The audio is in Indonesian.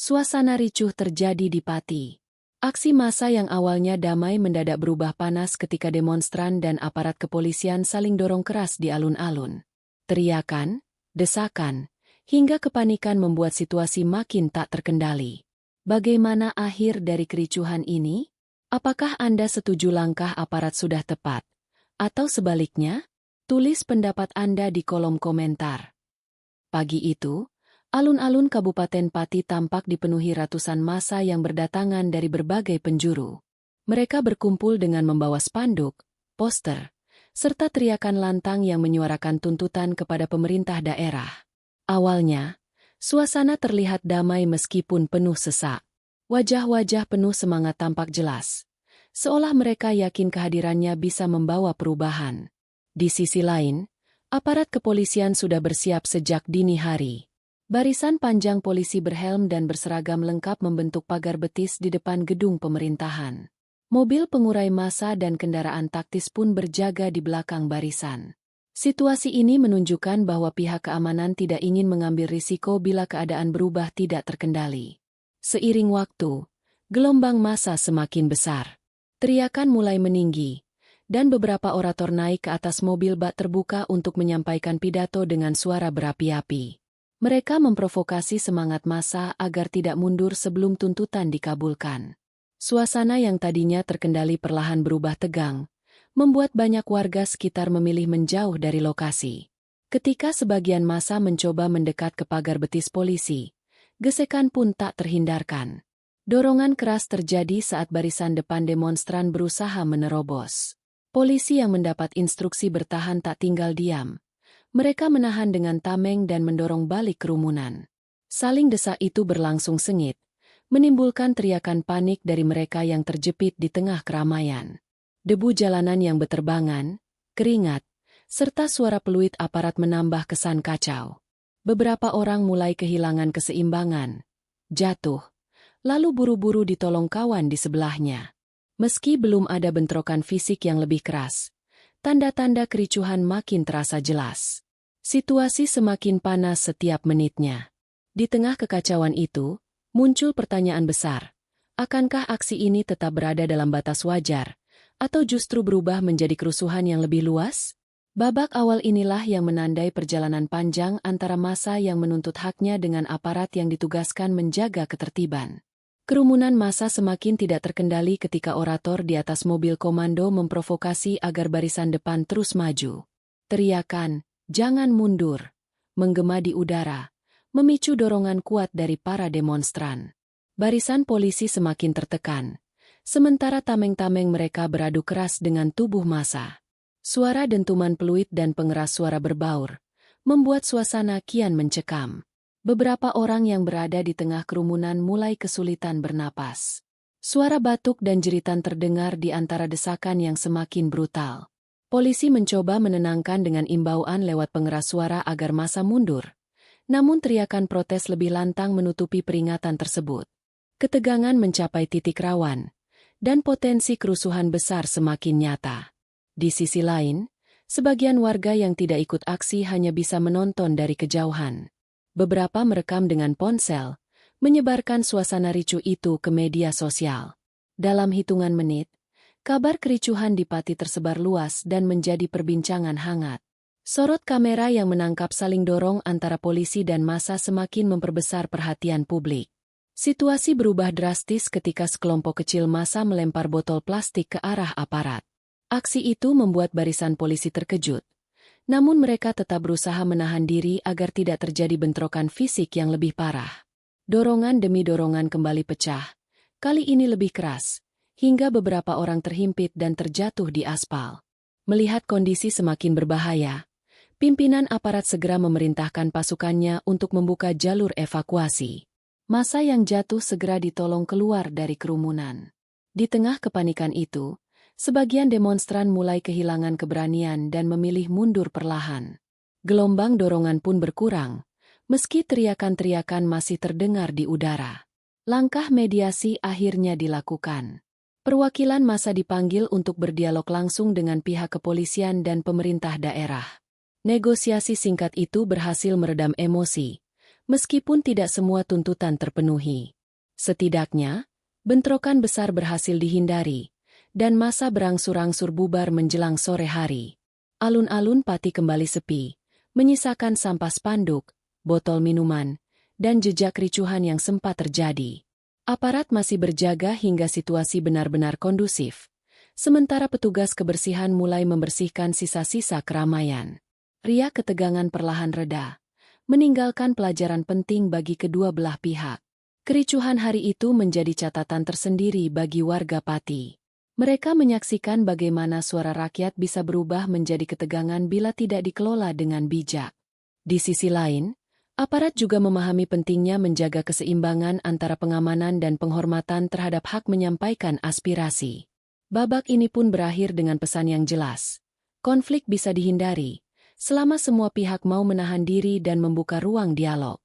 Suasana ricuh terjadi di Pati. Aksi massa yang awalnya damai mendadak berubah panas ketika demonstran dan aparat kepolisian saling dorong keras di alun-alun. Teriakan, desakan, hingga kepanikan membuat situasi makin tak terkendali. Bagaimana akhir dari kericuhan ini? Apakah Anda setuju langkah aparat sudah tepat? Atau sebaliknya? Tulis pendapat Anda di kolom komentar. Pagi itu, alun-alun Kabupaten Pati tampak dipenuhi ratusan massa yang berdatangan dari berbagai penjuru. Mereka berkumpul dengan membawa spanduk, poster, serta teriakan lantang yang menyuarakan tuntutan kepada pemerintah daerah. Awalnya, suasana terlihat damai meskipun penuh sesak. Wajah-wajah penuh semangat tampak jelas, seolah mereka yakin kehadirannya bisa membawa perubahan. Di sisi lain, aparat kepolisian sudah bersiap sejak dini hari. Barisan panjang polisi berhelm dan berseragam lengkap membentuk pagar betis di depan gedung pemerintahan. Mobil pengurai massa dan kendaraan taktis pun berjaga di belakang barisan. Situasi ini menunjukkan bahwa pihak keamanan tidak ingin mengambil risiko bila keadaan berubah tidak terkendali. Seiring waktu, gelombang massa semakin besar. Teriakan mulai meninggi, dan beberapa orator naik ke atas mobil bak terbuka untuk menyampaikan pidato dengan suara berapi-api. Mereka memprovokasi semangat massa agar tidak mundur sebelum tuntutan dikabulkan. Suasana yang tadinya terkendali perlahan berubah tegang, membuat banyak warga sekitar memilih menjauh dari lokasi. Ketika sebagian massa mencoba mendekat ke pagar betis polisi, gesekan pun tak terhindarkan. Dorongan keras terjadi saat barisan depan demonstran berusaha menerobos. Polisi yang mendapat instruksi bertahan tak tinggal diam. Mereka menahan dengan tameng dan mendorong balik kerumunan. Saling desak itu berlangsung sengit, menimbulkan teriakan panik dari mereka yang terjepit di tengah keramaian. Debu jalanan yang beterbangan, keringat, serta suara peluit aparat menambah kesan kacau. Beberapa orang mulai kehilangan keseimbangan, jatuh, lalu buru-buru ditolong kawan di sebelahnya. Meski belum ada bentrokan fisik yang lebih keras, tanda-tanda kericuhan makin terasa jelas. Situasi semakin panas setiap menitnya. Di tengah kekacauan itu, muncul pertanyaan besar. Akankah aksi ini tetap berada dalam batas wajar, atau justru berubah menjadi kerusuhan yang lebih luas? Babak awal inilah yang menandai perjalanan panjang antara massa yang menuntut haknya dengan aparat yang ditugaskan menjaga ketertiban. Kerumunan massa semakin tidak terkendali ketika orator di atas mobil komando memprovokasi agar barisan depan terus maju. Teriakan, "Jangan mundur," menggema di udara, memicu dorongan kuat dari para demonstran. Barisan polisi semakin tertekan, sementara tameng-tameng mereka beradu keras dengan tubuh massa. Suara dentuman peluit dan pengeras suara berbaur, membuat suasana kian mencekam. Beberapa orang yang berada di tengah kerumunan mulai kesulitan bernapas. Suara batuk dan jeritan terdengar di antara desakan yang semakin brutal. Polisi mencoba menenangkan dengan imbauan lewat pengeras suara agar massa mundur. Namun teriakan protes lebih lantang menutupi peringatan tersebut. Ketegangan mencapai titik rawan, dan potensi kerusuhan besar semakin nyata. Di sisi lain, sebagian warga yang tidak ikut aksi hanya bisa menonton dari kejauhan. Beberapa merekam dengan ponsel, menyebarkan suasana ricuh itu ke media sosial. Dalam hitungan menit, kabar kericuhan di Pati tersebar luas dan menjadi perbincangan hangat. Sorot kamera yang menangkap saling dorong antara polisi dan massa semakin memperbesar perhatian publik. Situasi berubah drastis ketika sekelompok kecil massa melempar botol plastik ke arah aparat. Aksi itu membuat barisan polisi terkejut. Namun mereka tetap berusaha menahan diri agar tidak terjadi bentrokan fisik yang lebih parah. Dorongan demi dorongan kembali pecah, kali ini lebih keras, hingga beberapa orang terhimpit dan terjatuh di aspal. Melihat kondisi semakin berbahaya, pimpinan aparat segera memerintahkan pasukannya untuk membuka jalur evakuasi. Massa yang jatuh segera ditolong keluar dari kerumunan. Di tengah kepanikan itu, sebagian demonstran mulai kehilangan keberanian dan memilih mundur perlahan. Gelombang dorongan pun berkurang, meski teriakan-teriakan masih terdengar di udara. Langkah mediasi akhirnya dilakukan. Perwakilan massa dipanggil untuk berdialog langsung dengan pihak kepolisian dan pemerintah daerah. Negosiasi singkat itu berhasil meredam emosi, meskipun tidak semua tuntutan terpenuhi. Setidaknya, bentrokan besar berhasil dihindari, dan massa berangsur-angsur bubar menjelang sore hari. Alun-alun Pati kembali sepi, menyisakan sampah spanduk, botol minuman, dan jejak ricuhan yang sempat terjadi. Aparat masih berjaga hingga situasi benar-benar kondusif, sementara petugas kebersihan mulai membersihkan sisa-sisa keramaian. Riak ketegangan perlahan reda, meninggalkan pelajaran penting bagi kedua belah pihak. Kericuhan hari itu menjadi catatan tersendiri bagi warga Pati. Mereka menyaksikan bagaimana suara rakyat bisa berubah menjadi ketegangan bila tidak dikelola dengan bijak. Di sisi lain, aparat juga memahami pentingnya menjaga keseimbangan antara pengamanan dan penghormatan terhadap hak menyampaikan aspirasi. Babak ini pun berakhir dengan pesan yang jelas. Konflik bisa dihindari, selama semua pihak mau menahan diri dan membuka ruang dialog.